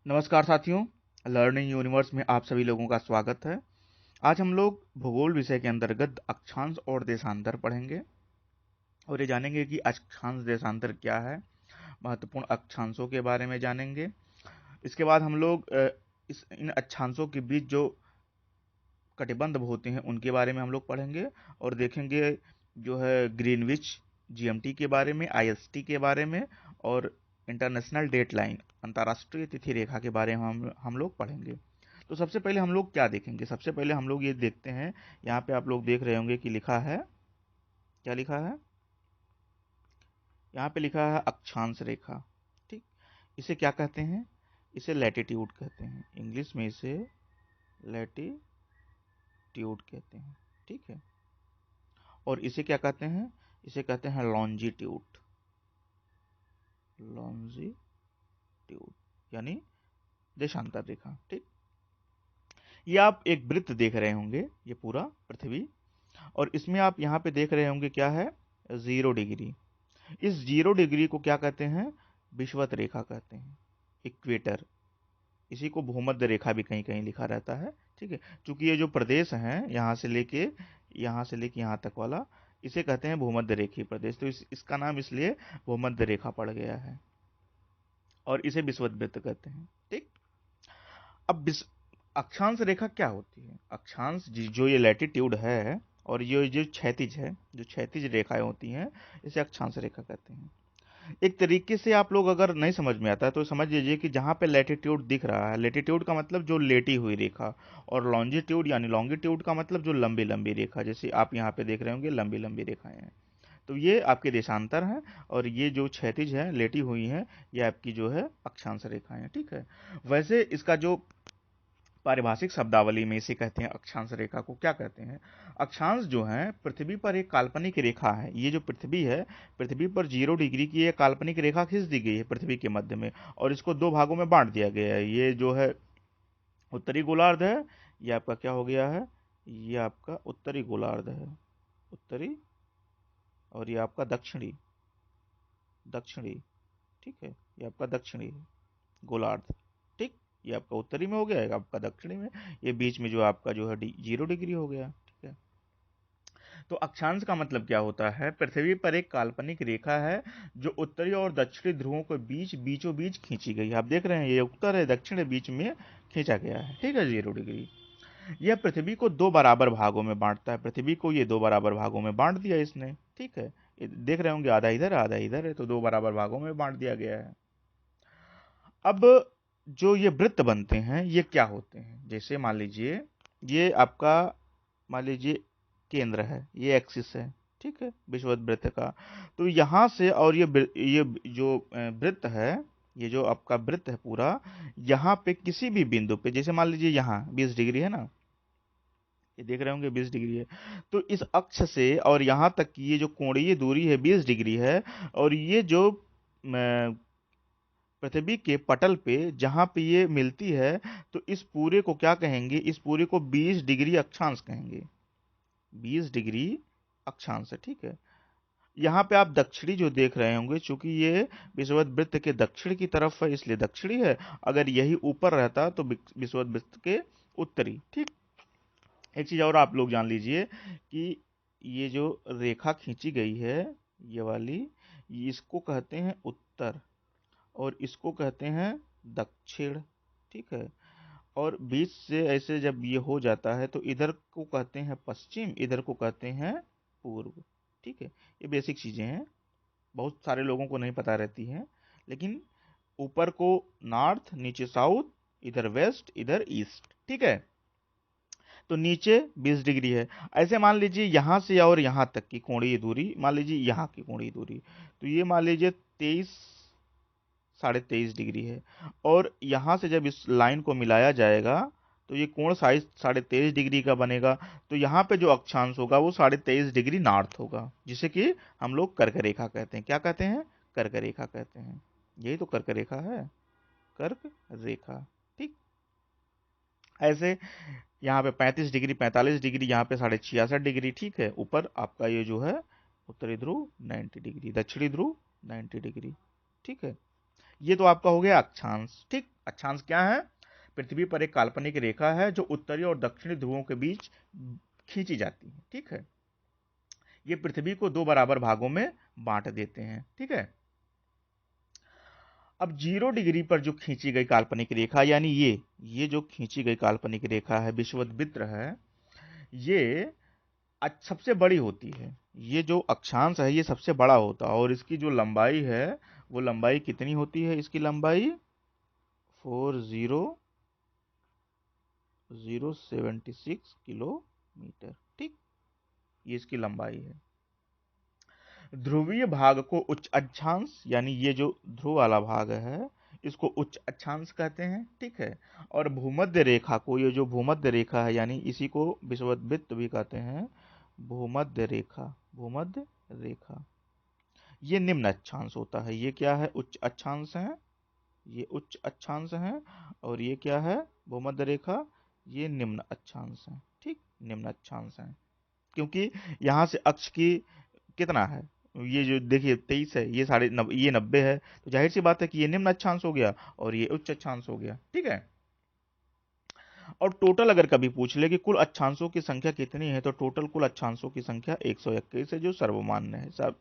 नमस्कार साथियों, learning universe में आप सभी लोगों का स्वागत है। आज हम लोग भूगोल विषय के अंतर्गत अक्षांश और देशांतर पढ़ेंगे और ये जानेंगे कि अक्षांश देशांतर क्या है। महत्वपूर्ण अक्षांशों के बारे में जानेंगे। इसके बाद हम लोग इन अक्षांशों के बीच जो कटिबंध होते हैं उनके बारे में हम लोग पढ़ेंगे और देखेंगे जो है ग्रीनविच जीएमटी के बारे में, आईएसटी के बारे में और इंटरनेशनल डेट लाइन अंतर्राष्ट्रीय तिथि रेखा के बारे में हम लोग पढ़ेंगे। तो सबसे पहले हम लोग क्या देखेंगे? सबसे पहले हम लोग ये देखते हैं, यहाँ पे आप लोग देख रहे होंगे कि लिखा है, क्या लिखा है? यहाँ पे लिखा है अक्षांश रेखा। ठीक, इसे क्या कहते हैं? इसे लैटिट्यूड कहते हैं। इंग्लिश में इसे लैटिट्यूड कहते हैं। ठीक है, और इसे क्या कहते हैं? इसे कहते हैं लॉन्जिट्यूड। लॉन्जिट्यूड यानी देशांतर रेखा। ठीक, ये आप एक वृत्त देख रहे होंगे, ये पूरा पृथ्वी, और इसमें आप यहाँ पे देख रहे होंगे क्या है? 0 डिग्री। इस 0 डिग्री को क्या कहते हैं? विषुवत रेखा कहते हैं, इक्वेटर। इसी को भूमध्य रेखा भी कहीं कहीं लिखा रहता है। ठीक है, क्योंकि ये जो प्रदेश हैं यहाँ से लेके यहाँ तक वाला, इसे कहते हैं भूमध्य रेखीय प्रदेश। तो इसका नाम इसलिए भूमध्य रेखा पड़ गया है और इसे विषुवत वृत्त कहते हैं। ठीक, अब अक्षांश रेखा क्या होती है? अक्षांश जो ये लैटिट्यूड है और ये जो क्षैतिज है, जो क्षैतिज रेखाएं होती हैं, इसे अक्षांश रेखा कहते हैं। एक तरीके से आप लोग अगर नहीं समझ में आता है तो समझ लीजिए कि जहाँ पे लैटिट्यूड दिख रहा है, लैटिट्यूड का मतलब जो लेटी हुई रेखा, और लॉन्जिट्यूड यानी लॉन्गिट्यूड का मतलब जो लंबी लंबी रेखा, जैसे आप यहाँ पे देख रहे होंगे लंबी लंबी रेखाएं हैं। तो ये आपके देशांतर हैं और ये जो क्षैतिज है लेटी हुई हैं, ये आपकी जो है अक्षांश रेखाएं हैं। ठीक है, वैसे इसका जो पारिभाषिक शब्दावली में इसे कहते हैं, अक्षांश रेखा को क्या कहते हैं? अक्षांश जो है पृथ्वी पर एक काल्पनिक रेखा है। ये जो पृथ्वी है, पृथ्वी पर 0 डिग्री की एक काल्पनिक रेखा खींच दी गई है पृथ्वी के मध्य में, और इसको दो भागों में बांट दिया गया है। ये जो है उत्तरी गोलार्ध है, ये आपका क्या हो गया है? ये आपका उत्तरी गोलार्ध है, उत्तरी, और ये आपका दक्षिणी, दक्षिणी। ठीक है, ये आपका दक्षिणी गोलार्ध। ठीक, ये आपका उत्तरी में हो गया है, आपका दक्षिणी में, ये बीच में जो आपका जो है 0 डिग्री हो गया। ठीक है, तो अक्षांश का मतलब क्या होता है? पृथ्वी पर एक काल्पनिक रेखा है जो उत्तरी और दक्षिणी ध्रुवों के बीच बीचों बीच खींची गई है। आप देख रहे हैं ये उत्तर है, दक्षिण है, बीच में खींचा गया है। ठीक है, 0 डिग्री। यह पृथ्वी को दो बराबर भागों में बांटता है। पृथ्वी को ये दो बराबर भागों में बांट दिया इसने। ठीक है, देख रहे होंगे आधा इधर आधा इधर है, तो दो बराबर भागों में बांट दिया गया है। अब जो ये वृत्त बनते हैं ये क्या होते हैं? जैसे मान लीजिए ये आपका, मान लीजिए केंद्र है, ये एक्सिस है। ठीक है, विषुवत वृत्त का। तो यहाँ से और ये जो वृत्त है, ये जो आपका वृत्त है पूरा, यहाँ पे किसी भी बिंदु पे, जैसे मान लीजिए यहाँ 20 डिग्री है ना, ये देख रहे होंगे 20 डिग्री है, तो इस अक्ष से और यहाँ तक की ये जो कोणीय दूरी है 20 डिग्री है। और ये जो पृथ्वी के पटल पे जहां पे ये मिलती है, तो इस पूरे को क्या कहेंगे? इस पूरे को 20 डिग्री अक्षांश कहेंगे। 20 डिग्री अक्षांश है। ठीक है, यहाँ पे आप दक्षिणी जो देख रहे होंगे, चूंकि ये विषुवत वृत्त के दक्षिण की तरफ है इसलिए दक्षिणी है। अगर यही ऊपर रहता तो विषुवत वृत्त के उत्तरी। ठीक, एक चीज और आप लोग जान लीजिए कि ये जो रेखा खींची गई है, ये वाली, इसको कहते हैं उत्तर और इसको कहते हैं दक्षिण। ठीक है, और बीच से ऐसे जब ये हो जाता है तो इधर को कहते हैं पश्चिम, इधर को कहते हैं पूर्व। ठीक है, ये बेसिक चीजें हैं, बहुत सारे लोगों को नहीं पता रहती हैं। लेकिन ऊपर को नॉर्थ, नीचे साउथ, इधर वेस्ट, इधर ईस्ट। ठीक है, तो नीचे 20 डिग्री है। ऐसे मान लीजिए यहाँ से और यहाँ तक की कोणीय दूरी, मान लीजिए यहाँ की कोणीय दूरी, तो ये मान लीजिए 23 साढ़े 23 डिग्री है। और यहाँ से जब इस लाइन को मिलाया जाएगा तो ये कोण साइज 23.5 डिग्री का बनेगा। तो यहाँ पे जो अक्षांश होगा वो 23.5 डिग्री नॉर्थ होगा, जिसे कि हम लोग कर्क रेखा कहते हैं। क्या कहते हैं? कर्क रेखा कहते हैं। यही तो कर्क रेखा है, कर्क रेखा। ठीक, ऐसे यहाँ पे 35 डिग्री, 45 डिग्री, यहाँ पे 66.5 डिग्री। ठीक है, ऊपर आपका ये जो है उत्तरी ध्रुव 90 डिग्री, दक्षिणी ध्रुव 90 डिग्री। ठीक है, ये तो आपका हो गया अक्षांश। ठीक, अक्षांश क्या है? पृथ्वी पर एक काल्पनिक रेखा है जो उत्तरी और दक्षिणी ध्रुवों के बीच खींची जाती है। ठीक है, ये पृथ्वी को दो बराबर भागों में बांट देते हैं। ठीक है, अब 0 डिग्री पर जो खींची गई काल्पनिक रेखा, यानी ये जो खींची गई काल्पनिक रेखा है, विषुवत है, ये सबसे बड़ी होती है। ये जो अक्षांश है ये सबसे बड़ा होता है, और इसकी जो लंबाई है वो लंबाई कितनी होती है? इसकी लंबाई 40076 किलोमीटर। ठीक, ये इसकी लंबाई है। ध्रुवीय भाग को उच्च अक्षांश, यानी ये जो ध्रुव वाला भाग है इसको उच्च अक्षांश कहते हैं। ठीक है, और भूमध्य रेखा को, ये जो भूमध्य रेखा है यानी इसी को विषुवत भी कहते हैं, भूमध्य रेखा, भूमध्य रेखा, ये निम्न अक्षांश होता है। ये क्या है? उच्च अक्षांश है, ये उच्च अक्षांश है, और ये क्या है? भूमध्य रेखा, ये निम्न अक्षांश है। ठीक, निम्न अक्षांश है, क्योंकि यहां से अक्ष की कितना है, ये जो देखिए 23 है, ये ये 90 है, तो जाहिर सी बात है कि ये निम्न अक्षांश हो गया और ये उच्च अक्षांश हो गया। ठीक है, और टोटल अगर कभी पूछ ले कि कुल अक्षांशों की संख्या कितनी है, तो टोटल कुल अक्षांशों की संख्या 121 है, जो सर्वमान्य है सब।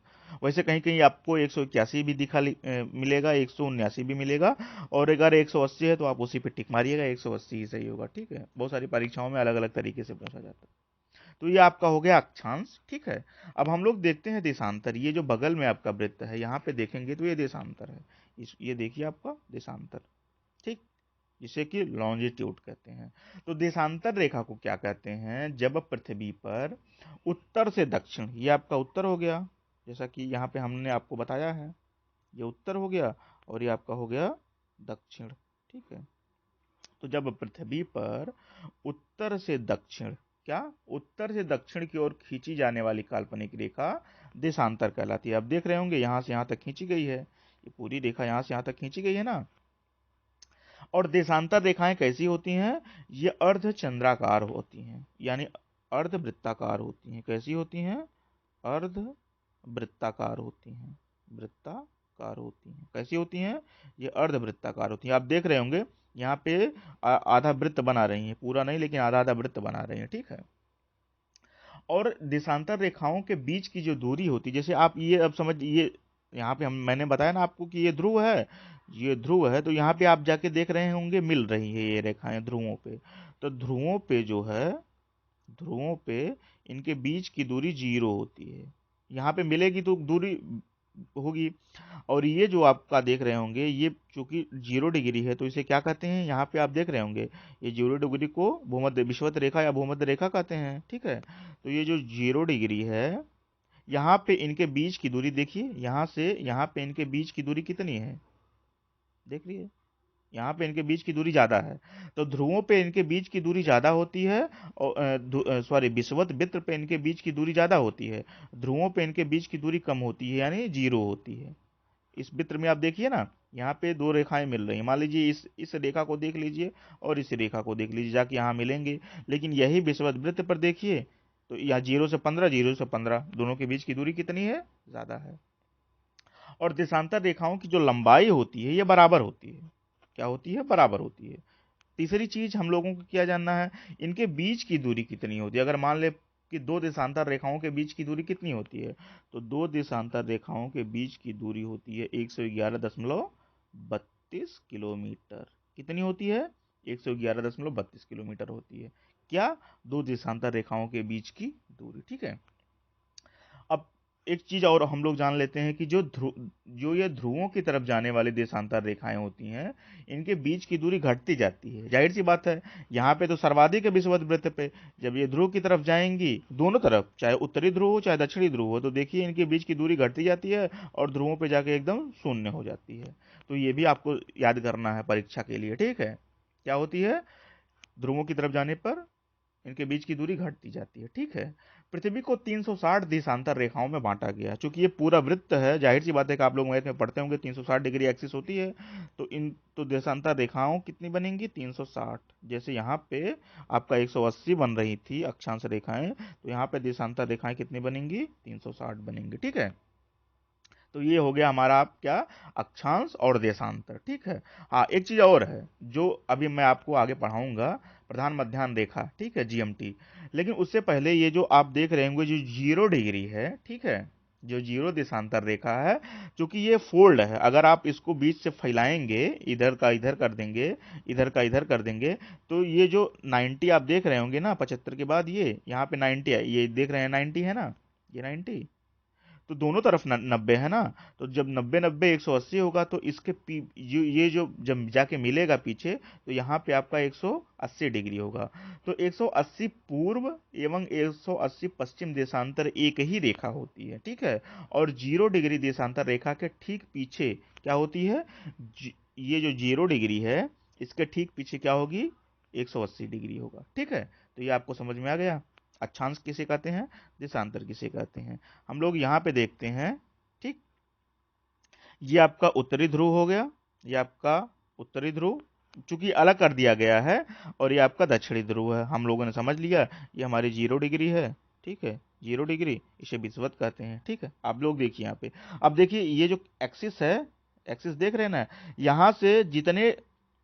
वैसे कहीं कहीं आपको 181 भी मिलेगा, 179 भी मिलेगा, और अगर 180 है तो आप उसी पे टिक मारिएगा, 180 ही सही होगा। ठीक है, बहुत सारी परीक्षाओं में अलग अलग तरीके से पूछा जाता है। तो ये आपका हो गया अक्षांश। ठीक है, अब हम लोग देखते हैं देशांतर। ये जो बगल में आपका वृत्त है, यहाँ पे देखेंगे तो ये देशांतर है। ये देखिए आपका देशांतर। ठीक, जिसे कि लॉन्जिट्यूड कहते हैं। तो देशांतर रेखा को क्या कहते हैं? जब पृथ्वी पर उत्तर से दक्षिण, ये आपका उत्तर हो गया, जैसा कि यहाँ पे हमने आपको बताया है, ये उत्तर हो गया और ये आपका हो गया दक्षिण। ठीक है, तो जब पृथ्वी पर उत्तर से दक्षिण, क्या उत्तर से दक्षिण की ओर खींची जाने वाली काल्पनिक रेखा देशांतर कहलाती है। अब देख रहे होंगे यहां से यहां तक खींची गई है, ये पूरी रेखा यहां से यहां तक खींची गई है ना। और देशांतर रेखाएं कैसी होती हैं? ये अर्धचंद्राकार होती हैं, यानी अर्धवृत्ताकार होती हैं। कैसी होती हैं? अर्धवृत्ताकार होती हैं, वृत्ताकार होती हैं। कैसी होती हैं? ये अर्धवृत्ताकार होती हैं। आप देख रहे होंगे यहाँ पे आधा वृत्त बना रही हैं, पूरा नहीं लेकिन आधा आधा वृत्त बना रही हैं। ठीक है, और देशांतर रेखाओं के बीच की जो दूरी होती है, जैसे आप ये अब समझ, ये यहाँ पे हम मैंने बताया ना आपको कि ये ध्रुव है, ये ध्रुव है, तो यहाँ पे आप जाके देख रहे होंगे मिल रही है ये रेखाएं ध्रुवों पे। तो ध्रुवों पे जो है, ध्रुवों पे इनके बीच की दूरी 0 होती है। यहाँ पे मिलेगी तो दूरी होगी। और ये जो आपका देख रहे होंगे, ये चूंकि 0 डिग्री है तो इसे क्या कहते हैं? यहाँ पे आप देख रहे होंगे ये 0 डिग्री को भूमध्य विषुवत रेखा या भूमध्य रेखा कहते हैं। ठीक है, तो ये जो 0 डिग्री है, यहाँ पे इनके बीच की दूरी देखिए, यहाँ से यहाँ पे इनके बीच की दूरी कितनी है? देख लीजिए, यहाँ पे इनके बीच की दूरी ज्यादा है, तो ध्रुवों पे इनके बीच की दूरी ज्यादा होती है, और सॉरी विषुवत वृत्त पे इनके बीच की दूरी ज्यादा होती है, ध्रुवों पे इनके बीच की दूरी कम होती है, यानी 0 होती है। इस वृत्त में आप देखिए ना, यहाँ पे दो रेखाएं मिल रही हैं। मान लीजिए इस रेखा को देख लीजिए और इस रेखा को देख लीजिए, जाके यहाँ मिलेंगे। लेकिन यही विषुवत वृत्त पर देखिए तो यहाँ 0 से 15, 0 से 15 दोनों के बीच की दूरी कितनी है? ज्यादा है। और देशांतर रेखाओं की जो लंबाई होती है ये बराबर होती है। क्या होती है? बराबर होती है। तीसरी चीज हम लोगों को क्या जानना है? इनके बीच की दूरी कितनी होती है। अगर मान ले कि दो देशांतर रेखाओं के बीच की दूरी कितनी होती है, तो दो देशांतर रेखाओं के बीच की दूरी होती है 111.32 किलोमीटर। कितनी होती है? 111.32 किलोमीटर होती है। क्या? दो देशांतर रेखाओं के बीच की दूरी। ठीक है, अब एक चीज और हम लोग जान लेते हैं कि जो ये ध्रुवों की तरफ जाने वाली देशांतर रेखाएं होती हैं, इनके बीच की दूरी घटती जाती है। जाहिर सी बात है, यहाँ पे तो सर्वाधिक है विषुवत वृत्त पे, जब ये ध्रुव की तरफ जाएंगी, दोनों तरफ, चाहे उत्तरी ध्रुव हो चाहे दक्षिणी ध्रुव हो, तो देखिए इनके बीच की दूरी घटती जाती है और ध्रुवों पे जाके एकदम शून्य हो जाती है। तो ये भी आपको याद करना है परीक्षा के लिए। ठीक है, क्या होती है? ध्रुवों की तरफ जाने पर इनके बीच की दूरी घटती जाती है। ठीक है, पृथ्वी को 360 देशांतर रेखाओं में बांटा गया। चूंकि ये पूरा वृत्त है, जाहिर सी बात है कि आप लोग मैथ में पढ़ते होंगे 360 डिग्री एक्सिस होती है, तो देशांतर रेखाओं कितनी बनेंगी? 360। जैसे यहाँ पे आपका 180 बन रही थी अक्षांश रेखाएं, तो यहाँ पे देशांतर रेखाएं कितनी बनेंगी? 360 बनेंगी। ठीक है, तो ये हो गया हमारा आप क्या, अक्षांश और देशांतर। ठीक है। हाँ, एक चीज और है जो अभी मैं आपको आगे पढ़ाऊंगा, प्रधान मध्याह्न रेखा, ठीक है, जीएमटी। लेकिन उससे पहले ये जो आप देख रहे होंगे जो 0 डिग्री है, ठीक है, जो 0 देशांतर रेखा है, क्योंकि ये फोल्ड है, अगर आप इसको बीच से फैलाएंगे, इधर का इधर कर देंगे, इधर का इधर कर देंगे, तो ये जो 90 आप देख रहे होंगे ना, 75 के बाद ये यहाँ पे 90 है, ये देख रहे हैं 90 है ना, ये 90, तो दोनों तरफ 90 है ना, तो जब 90 90 180 होगा तो इसके ये जो जब जाके मिलेगा पीछे, तो यहाँ पे आपका 180 डिग्री होगा। तो 180 पूर्व एवं 180 पश्चिम देशांतर एक ही रेखा होती है, ठीक है। और 0 डिग्री देशांतर रेखा के ठीक पीछे क्या होती है, ये जो 0 डिग्री है इसके ठीक पीछे क्या होगी, 180 डिग्री होगा, ठीक है। तो ये आपको समझ में आ गया। अक्षांश किसे कहते हैं, देशांतर किसे कहते हैं। हम लोग यहाँ पे देखते हैं, ठीक, ये आपका उत्तरी ध्रुव हो गया, ये आपका उत्तरी ध्रुव चूंकि अलग कर दिया गया है, और ये आपका दक्षिणी ध्रुव है, हम लोगों ने समझ लिया। ये हमारी 0 डिग्री है, ठीक है, 0 डिग्री, इसे विषुवत कहते हैं, ठीक है। आप लोग देखिए यहाँ पे, अब देखिए ये जो एक्सिस है, एक्सिस देख रहे हैं ना, यहाँ से जितने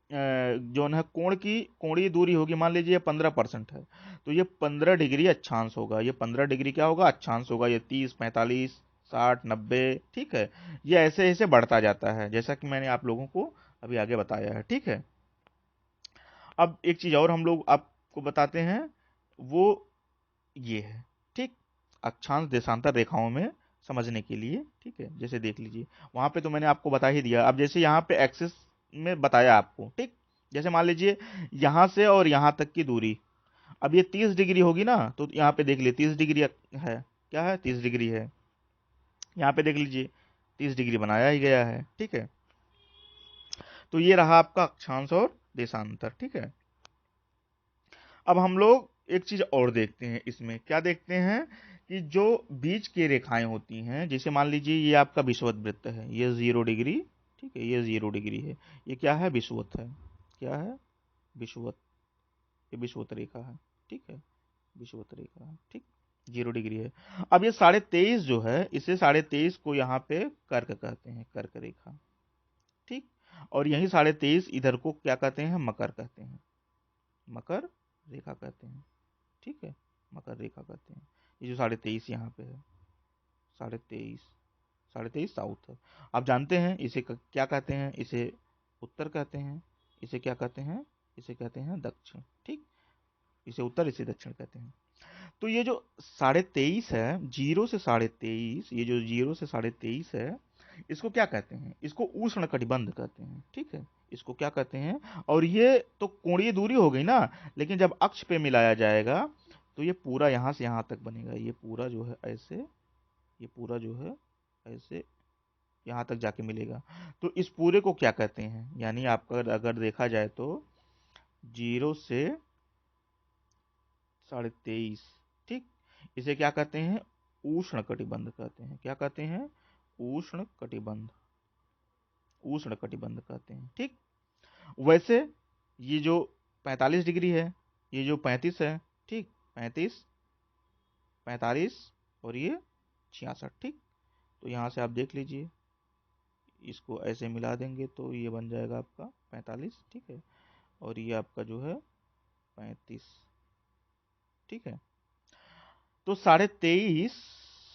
जो है कोणीय दूरी होगी, मान लीजिए 15% है, तो ये 15 डिग्री अक्षांश होगा, ये 15 डिग्री क्या होगा, अक्षांश होगा। ये 30 45 60 90, ठीक है, ये ऐसे ऐसे बढ़ता जाता है, जैसा कि मैंने आप लोगों को अभी आगे बताया है, ठीक है। अब एक चीज और हम लोग आपको बताते हैं, वो ये है, ठीक, अक्षांश देशांतर रेखाओं में समझने के लिए, ठीक है। जैसे देख लीजिए, वहां पे तो मैंने आपको बता ही दिया, अब जैसे यहाँ पे एक्सिस में बताया आपको, ठीक, जैसे मान लीजिए यहां से और यहां तक की दूरी, अब ये 30 डिग्री होगी ना, तो यहाँ पे देख लीजिए 30 डिग्री है, क्या है, 30 डिग्री है, यहाँ पे देख लीजिए 30 डिग्री बनाया ही गया है, ठीक है। तो ये रहा आपका अक्षांश और देशांतर, ठीक है। अब हम लोग एक चीज और देखते हैं, इसमें क्या देखते हैं कि जो बीच की रेखाएं होती हैं, जैसे मान लीजिए ये आपका विषुवत वृत्त है, ये 0 डिग्री, ठीक है, ये 0 डिग्री है, ये क्या है, विषुवत है, क्या है, विषुवत, ये विषुवत रेखा है, ठीक है, विषुवत रेखा है, ठीक, 0 डिग्री है। अब ये 23.5 जो है, इसे 23.5 को यहाँ पे कर्क कहते हैं, कर्क रेखा, ठीक, और यही 23.5 इधर को क्या कहते हैं, मकर कहते हैं, मकर रेखा कहते हैं, ठीक है, मकर रेखा कहते हैं। ये जो 23.5 यहाँ पे है, 23.5, 23.5 साउथ है। आप जानते हैं इसे क्या कहते हैं, इसे उत्तर कहते हैं, इसे क्या कहते हैं, इसे कहते हैं दक्षिण, ठीक, इसे उत्तर इसे दक्षिण कहते हैं। तो ये जो 23.5 है, 0 से 23.5, ये जो 0 से 23.5 है, इसको क्या कहते हैं, इसको उष्ण कटिबंध कहते हैं, ठीक है, इसको क्या कहते हैं। और ये तो कोणीय दूरी हो गई ना, लेकिन जब अक्ष पे मिलाया जाएगा तो ये पूरा यहां से यहां तक बनेगा, ये पूरा जो है ऐसे, ये पूरा जो है ऐसे यहां तक जाके मिलेगा। तो इस पूरे को क्या कहते हैं, यानी आपका अगर देखा जाए तो 0 से 23.5, ठीक, इसे क्या कहते हैं, उष्ण कटिबंध कहते हैं, क्या कहते हैं, उष्ण कटिबंध, उष्ण कटिबंध कहते हैं, ठीक। वैसे ये जो 45 डिग्री है, ये जो 35 है, ठीक, 35 45 और ये 66, ठीक। तो यहाँ से आप देख लीजिए, इसको ऐसे मिला देंगे तो ये बन जाएगा आपका 45, ठीक है, और ये आपका जो है 35, ठीक है। तो 23.5,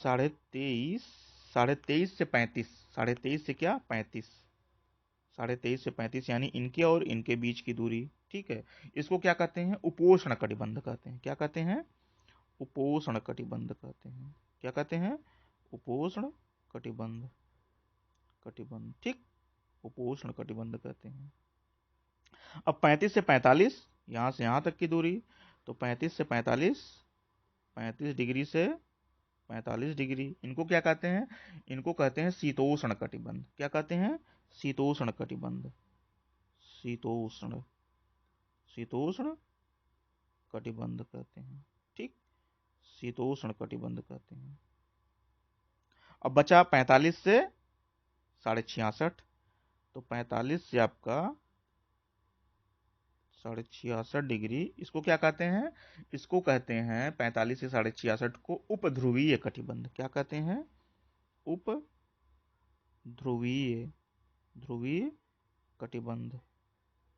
23.5, 23.5 से 35, 23.5 से क्या 35, 23.5 से 35 यानी इनके और इनके बीच की दूरी, ठीक है, इसको क्या कहते हैं, उपोष्ण कटिबंध कहते हैं, क्या कहते हैं, उपोष्ण कटिबंध कहते हैं, क्या कहते हैं, उपोष्ण कटिबंध, कटिबंध, ठीक, उपोष्ण कटिबंध कहते हैं। अब 35 से 45, यहां से यहां तक की दूरी, तो 35 से 45, 35 डिग्री से 45 डिग्री, इनको क्या कहते हैं, इनको कहते हैं शीतोष्ण कटिबंध, क्या कहते हैं, शीतोष्ण कटिबंध, शीतोष्ण, शीतोष्ण कटिबंध कहते हैं, ठीक, शीतोष्ण कटिबंध कहते हैं। अब बचा 45 से 66.5, तो 45 से आपका 66.5 डिग्री, इसको क्या कहते हैं, इसको कहते हैं 45 से 66.5 को उपध्रुवीय कटिबंध, क्या कहते हैं, उप ध्रुवीय, ध्रुवीय कटिबंध,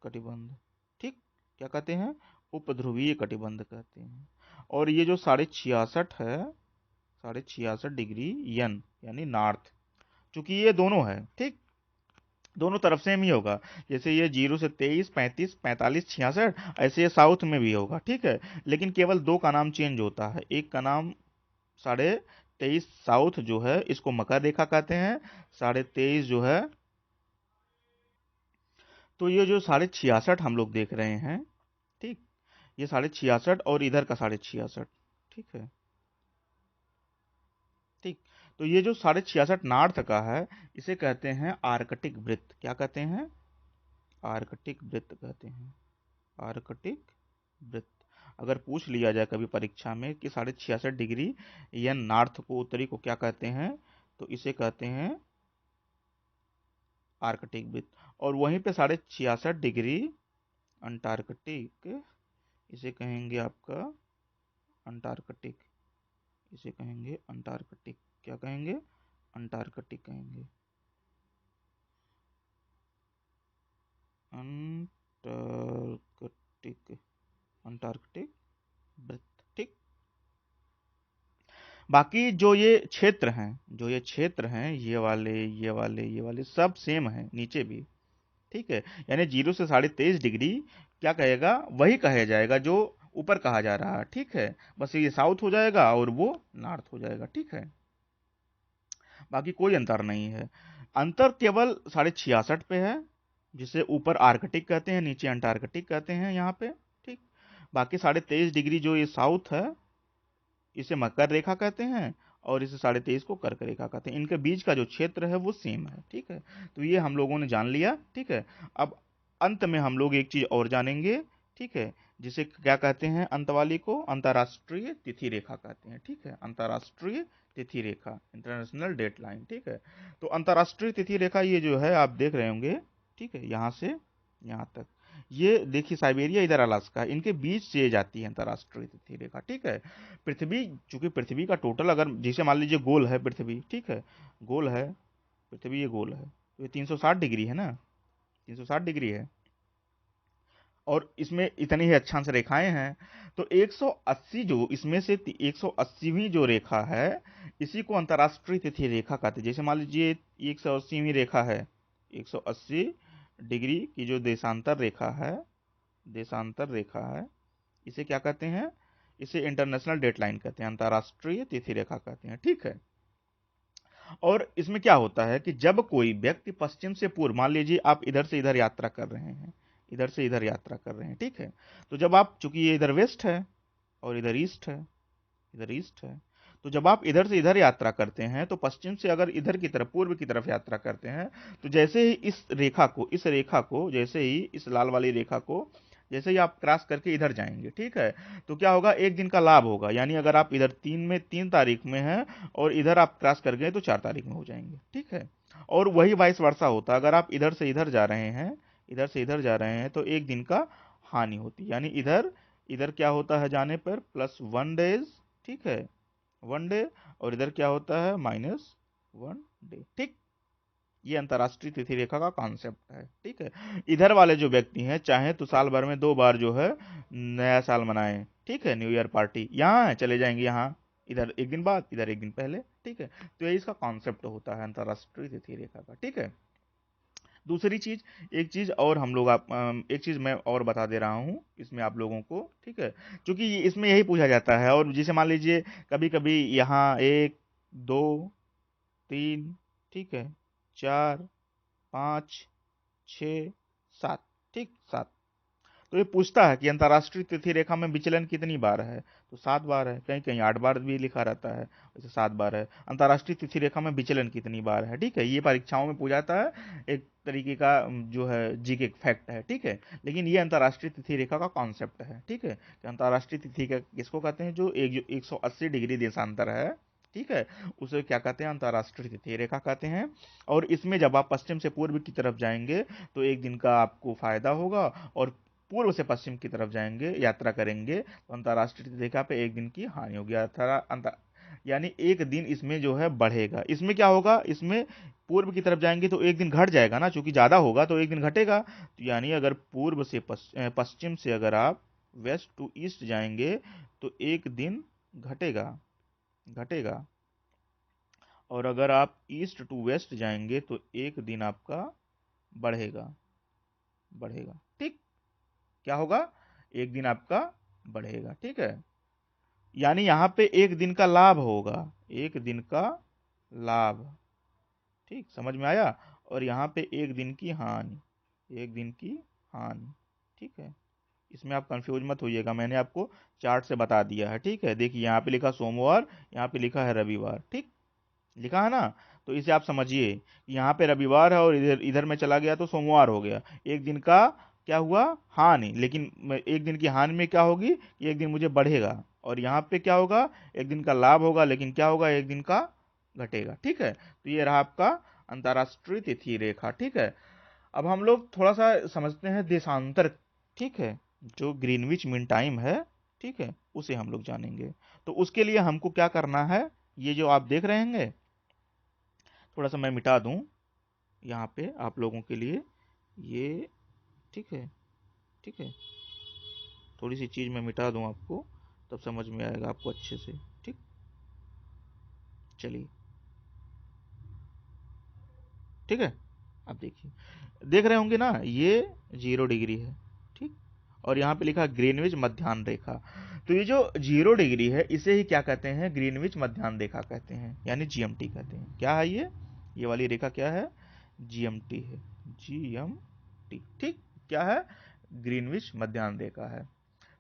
कटिबंध, ठीक। क्या कहते हैं? उपध्रुवीय कटिबंध कहते हैं। और ये जो 66.5 है, 66.5 डिग्री यन यानी नॉर्थ, चूंकि ये दोनों है, ठीक, दोनों तरफ से ही होगा। जैसे ये 0 से 23, 35, 45, 66, ऐसे ये साउथ में भी होगा, ठीक है। लेकिन केवल दो का नाम चेंज होता है। एक का नाम 23.5 साउथ जो है, इसको मकर रेखा कहते हैं। 23.5 जो है, तो ये जो 66.5 हम लोग देख रहे हैं, ठीक, ये 66.5 और इधर का 66.5, ठीक है, ठीक। तो ये जो 66.5 नॉर्थ का है, इसे कहते हैं आर्कटिक वृत्त। क्या कहते हैं? आर्कटिक वृत्त कहते हैं, आर्कटिक वृत्त। अगर पूछ लिया जाए कभी परीक्षा में कि 66.5 डिग्री या नॉर्थ को, उत्तरी को क्या कहते हैं, तो इसे कहते हैं आर्कटिक वृत्त। और वहीं पे 66.5 डिग्री अंटार्कटिक, इसे कहेंगे आपका अंटार्कटिक, इसे कहेंगे अंटार्कटिक। क्या कहेंगे? अंटार्कटिक कहेंगे, अंटार्कटिक, अंटार्कटिक वृत्त, ठीक। बाकी जो ये क्षेत्र हैं, जो ये क्षेत्र हैं, ये वाले, ये वाले, ये वाले सब सेम है नीचे भी, ठीक है। यानी 0 से 23.5 डिग्री क्या कहेगा? वही कहा जाएगा जो ऊपर कहा जा रहा है, ठीक है। बस ये साउथ हो जाएगा और वो नॉर्थ हो जाएगा, ठीक है। बाकी कोई अंतर नहीं है। अंतर केवल 66.5 पे है, जिसे ऊपर आर्कटिक कहते हैं, नीचे अंटार्कटिक कहते हैं यहाँ पे, ठीक। बाकी 23.5 डिग्री जो ये साउथ है, इसे मकर रेखा कहते हैं, और इसे 23.5 को कर्क रेखा कहते हैं। इनके बीच का जो क्षेत्र है वो सेम है, ठीक है। तो ये हम लोगों ने जान लिया, ठीक है। अब अंत में हम लोग एक चीज और जानेंगे, ठीक है, जिसे क्या कहते हैं? अंत वाली को अंतर्राष्ट्रीय तिथि रेखा कहते हैं, ठीक है। अंतर्राष्ट्रीय तिथि रेखा, इंटरनेशनल डेट लाइन, ठीक है। तो अंतर्राष्ट्रीय तिथि रेखा ये जो है आप देख रहे होंगे, ठीक है, यहाँ से यहाँ तक, ये देखिए साइबेरिया, इधर अलास्का, इनके बीच से जाती है अंतर्राष्ट्रीय तिथि रेखा, ठीक है। पृथ्वी, चूंकि पृथ्वी का टोटल अगर जैसे मान लीजिए गोल है पृथ्वी, ठीक है, गोल है पृथ्वी, ये गोल है, तो ये 360 डिग्री है ना, 360 डिग्री है, और इसमें इतनी ही अक्षांश रेखाएं हैं। तो 180 जो इसमें से 180वीं जो रेखा है, इसी को अंतर्राष्ट्रीय तिथि रेखा कहते हैं। जैसे मान लीजिए 180वीं रेखा है, 180 डिग्री की जो देशांतर रेखा है, देशांतर रेखा है, इसे क्या कहते हैं? इसे इंटरनेशनल डेट लाइन कहते हैं, अंतर्राष्ट्रीय तिथि रेखा कहते हैं, ठीक है। और इसमें क्या होता है कि जब कोई व्यक्ति पश्चिम से पूर्व, मान लीजिए आप इधर से इधर यात्रा कर रहे हैं, इधर से इधर यात्रा कर रहे हैं, ठीक है। तो जब आप, चूंकि ये इधर वेस्ट है और इधर ईस्ट है, इधर ईस्ट है, तो जब आप इधर से इधर यात्रा करते हैं, तो पश्चिम से अगर इधर की तरफ, पूर्व की तरफ यात्रा करते हैं, तो जैसे ही इस रेखा को, इस रेखा को, जैसे ही इस लाल वाली रेखा को, जैसे ही आप क्रॉस करके इधर जाएंगे, ठीक है, तो क्या होगा? एक दिन का लाभ होगा। यानी अगर आप इधर 3 तारीख में हैं और इधर आप क्रॉस कर गए, तो 4 तारीख में हो जाएंगे, ठीक है। और वही वाइस वर्षा होता, अगर आप इधर से इधर जा रहे हैं, इधर से इधर जा रहे हैं, तो एक दिन का हानि होती। यानी इधर, इधर क्या होता है जाने पर? +1 डेज, ठीक है, 1 डे, और इधर क्या होता है? -1 डे, ठीक। ये अंतर्राष्ट्रीय तिथि रेखा का कॉन्सेप्ट है, ठीक है। इधर वाले जो व्यक्ति हैं, चाहे तो साल भर में 2 बार जो है नया साल मनाएं, ठीक है, न्यू ईयर पार्टी, यहाँ चले जाएंगे, यहाँ इधर एक दिन बाद, इधर एक दिन पहले, ठीक है। तो ये इसका कॉन्सेप्ट होता है अंतर्राष्ट्रीय तिथि रेखा का, ठीक है। दूसरी चीज, एक चीज और हम लोग, आप एक चीज मैं और बता दे रहा हूँ इसमें आप लोगों को, ठीक है। क्योंकि इसमें यही पूछा जाता है, और जैसे मान लीजिए कभी कभी यहाँ 1, 2, 3, ठीक है, 4, 5, 6, 7, ठीक, 7। तो ये पूछता है कि अंतर्राष्ट्रीय तिथि रेखा में विचलन कितनी बार है, तो 7 बार है। कहीं कहीं 8 बार भी लिखा रहता है, वैसे 7 बार है। अंतर्राष्ट्रीय तिथि रेखा में विचलन कितनी बार है, ठीक है, ये परीक्षाओं में पूछा जाता है, एक तरीके का जो है जीके फैक्ट है, ठीक है। लेकिन ये अंतर्राष्ट्रीय तिथि रेखा का कॉन्सेप्ट है, ठीक है, कि अंतर्राष्ट्रीय तिथि का किसको कहते हैं? जो 180 डिग्री देशांतर है, ठीक है, उसे क्या कहते हैं? अंतर्राष्ट्रीय तिथि रेखा कहते हैं। और इसमें जब आप पश्चिम से पूर्व की तरफ जाएंगे, तो एक दिन का आपको फायदा होगा, और पूर्व से पश्चिम की तरफ जाएंगे, यात्रा करेंगे, तो अंतर्राष्ट्रीय रेखा पे एक दिन की हानि होगी। यानी एक दिन इसमें जो है बढ़ेगा। इसमें क्या होगा, इसमें पूर्व की तरफ जाएंगे तो एक दिन घट जाएगा ना, क्योंकि ज्यादा होगा तो एक दिन घटेगा। तो यानी अगर पूर्व से पश्चिम से अगर आप वेस्ट टू ईस्ट जाएंगे तो एक दिन घटेगा, घटेगा। और अगर आप ईस्ट टू वेस्ट जाएंगे तो एक दिन आपका बढ़ेगा, बढ़ेगा। ठीक, क्या होगा, एक दिन आपका बढ़ेगा। ठीक है, यानी यहां पे एक दिन का लाभ होगा, एक दिन का लाभ। ठीक, समझ में आया। और यहाँ पे एक दिन की हानि, एक दिन की हानि। ठीक है, इसमें आप कंफ्यूज मत होइएगा, मैंने आपको चार्ट से बता दिया है। ठीक है, देखिए यहाँ पे लिखा सोमवार, यहाँ पे लिखा है रविवार। ठीक, लिखा है ना। तो इसे आप समझिए कि यहाँ पे रविवार है और इधर इधर में चला गया तो सोमवार हो गया। एक दिन का क्या हुआ, हानि। लेकिन एक दिन की हानि में क्या होगी कि एक दिन मुझे बढ़ेगा। और यहाँ पे क्या होगा, एक दिन का लाभ होगा, लेकिन क्या होगा, एक दिन का घटेगा। ठीक है, तो ये रहा आपका अंतरराष्ट्रीय तिथि रेखा। ठीक है, अब हम लोग थोड़ा सा समझते हैं देशांतर। ठीक है, जो ग्रीनविच मीन टाइम है, ठीक है, उसे हम लोग जानेंगे। तो उसके लिए हमको क्या करना है, ये जो आप देख रहे हैं, थोड़ा सा मैं मिटा दूं यहाँ पे आप लोगों के लिए ये। ठीक है, ठीक है, थोड़ी सी चीज मैं मिटा दूं आपको, तब समझ में आएगा आपको अच्छे से। ठीक, चलिए, ठीक है। आप देखिए, देख रहे होंगे ना, ये 0 डिग्री है। ठीक, और यहाँ पे लिखा ग्रीनविच मध्याह्न रेखा। तो ये जो 0 डिग्री है इसे ही क्या कहते हैं, ग्रीनविच मध्याह्न रेखा कहते हैं, यानी जीएमटी कहते हैं। क्या है ये वाली रेखा क्या है, जीएमटी है, जीएमटी। ठीक, क्या है, ग्रीनविच मध्याह्न रेखा है।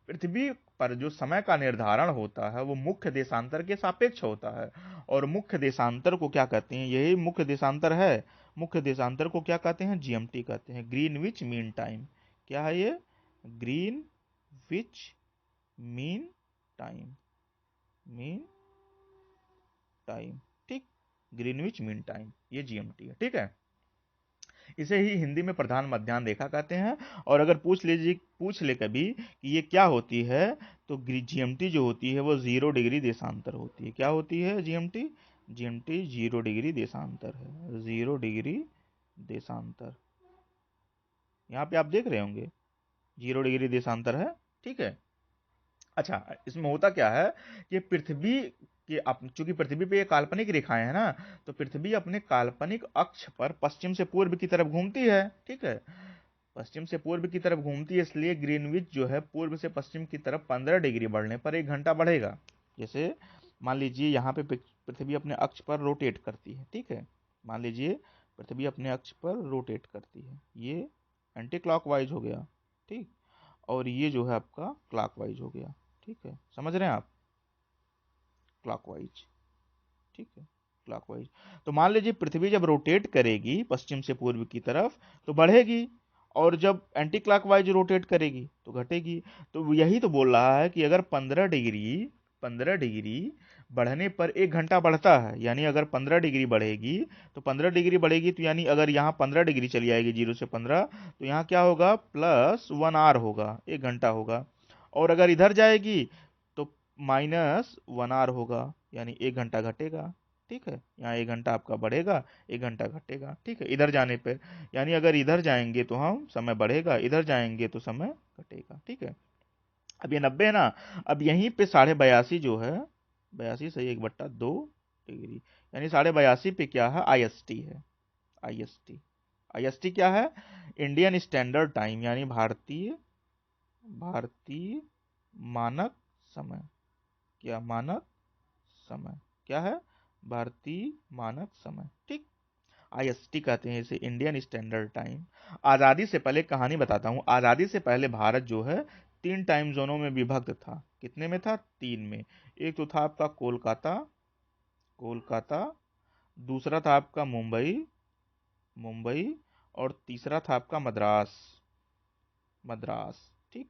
पृथ्वी पर जो समय का निर्धारण होता है वो मुख्य देशांतर के सापेक्ष होता है। और मुख्य देशांतर को क्या कहते हैं, यही मुख्य देशांतर है। मुख्य देशांतर को क्या कहते हैं, जीएमटी कहते हैं, ग्रीनविच मीन टाइम। क्या है ये, Greenwich mean time, mean time. ठीक, ग्रीनविच मीन टाइम, ये जीएमटी है। ठीक है, इसे ही हिंदी में प्रधान मध्याह्न रेखा कहते हैं। और अगर पूछ ले कभी कि ये क्या होती है, तो जीएमटी जो होती है वो 0 डिग्री देशांतर होती है। क्या होती है जीएमटी, जीएमटी 0 डिग्री देशांतर है, 0 डिग्री देशांतर। यहाँ पे आप देख रहे होंगे 0 डिग्री देशांतर है। ठीक है, अच्छा, इसमें होता क्या है कि पृथ्वी के चूंकि पृथ्वी पे ये काल्पनिक रेखाएं हैं ना, तो पृथ्वी अपने काल्पनिक अक्ष पर पश्चिम से पूर्व की तरफ घूमती है। ठीक है, पश्चिम से पूर्व की तरफ घूमती है, इसलिए ग्रीनविच जो है पूर्व से पश्चिम की तरफ 15 डिग्री बढ़ने पर 1 घंटा बढ़ेगा। जैसे मान लीजिए यहाँ पे पृथ्वी अपने अक्ष पर रोटेट करती है। ठीक है, मान लीजिए पृथ्वी अपने अक्ष पर रोटेट करती है, ये एंटी क्लॉकवाइज हो गया। ठीक, और ये जो है आपका क्लॉकवाइज हो गया। ठीक है, समझ रहे हैं आप, क्लॉकवाइज। ठीक है, क्लॉकवाइज। तो मान लीजिए पृथ्वी जब रोटेट करेगी पश्चिम से पूर्व की तरफ तो बढ़ेगी, और जब एंटी क्लॉकवाइज रोटेट करेगी तो घटेगी। तो यही तो बोल रहा है कि अगर 15 डिग्री बढ़ने पर 1 घंटा बढ़ता है, यानी अगर 15 डिग्री बढ़ेगी तो 15 डिग्री बढ़ेगी, तो यानी अगर यहाँ 15 डिग्री चली आएगी 0 से 15, तो यहाँ क्या होगा, +1 आवर होगा, 1 घंटा होगा। और अगर इधर जाएगी तो -1 आवर होगा, यानी 1 घंटा घटेगा। ठीक है, यहाँ 1 घंटा आपका बढ़ेगा, 1 घंटा घटेगा। ठीक है, इधर जाने पे, यानी अगर इधर जाएंगे तो हम समय बढ़ेगा, इधर जाएंगे तो समय घटेगा। ठीक है, अब ये 90 है ना, अब यहीं पे 82.5 जो है, 82 से 1/2 डिग्री, यानी 82.5 पे क्या है, आईएसटी है, आईएसटी। आईएसटी क्या है, इंडियन स्टैंडर्ड टाइम, यानी भारतीय भारतीय मानक समय। क्या, मानक समय, क्या है, भारतीय मानक समय। ठीक, आईएसटी कहते हैं इसे, इंडियन स्टैंडर्ड टाइम। आजादी से पहले कहानी बताता हूँ, आजादी से पहले भारत जो है 3 टाइम जोनों में विभक्त था। कितने में था, 3 में। एक तो था आपका कोलकाता, कोलकाता, दूसरा था आपका मुंबई, मुंबई, और तीसरा था आपका मद्रास, मद्रास। ठीक,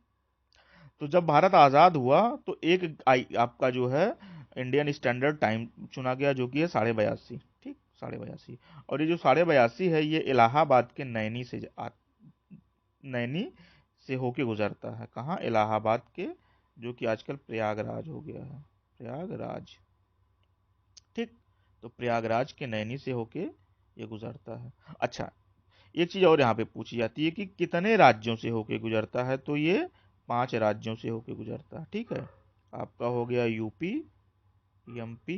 तो जब भारत आजाद हुआ तो आपका जो है इंडियन स्टैंडर्ड टाइम चुना गया, जो कि है 82.5। ठीक, 82.5। और ये जो 82.5 है ये इलाहाबाद के नैनी से होके गुजरता है। कहाँ, इलाहाबाद के, जो कि आजकल प्रयागराज हो गया है, प्रयागराज। ठीक। तो प्रयागराज के नैनी से होके ये गुजरता है। अच्छा, एक चीज और यहाँ पे पूछी जाती है कि कितने राज्यों से होके गुजरता है, तो ये 5 राज्यों से होके गुजरता है। ठीक है, आपका हो गया यूपी, एमपी,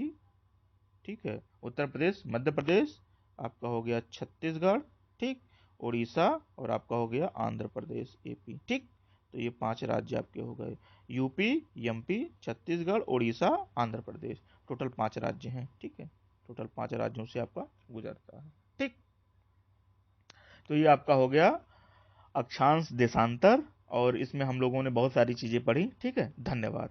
ठीक है, उत्तर प्रदेश, मध्य प्रदेश, आपका हो गया छत्तीसगढ़, ठीक, उड़ीसा, और आपका हो गया आंध्र प्रदेश, एपी। ठीक, तो ये 5 राज्य आपके हो गए, UP, MP, Chhattisgarh, Orissa, Andhra Pradesh. Total 5 राज्य हैं। ठीक है, टोटल 5 राज्यों से आपका गुजरता है। ठीक, तो ये आपका हो गया अक्षांश देशांतर, और इसमें हम लोगों ने बहुत सारी चीजें पढ़ी। ठीक है, धन्यवाद।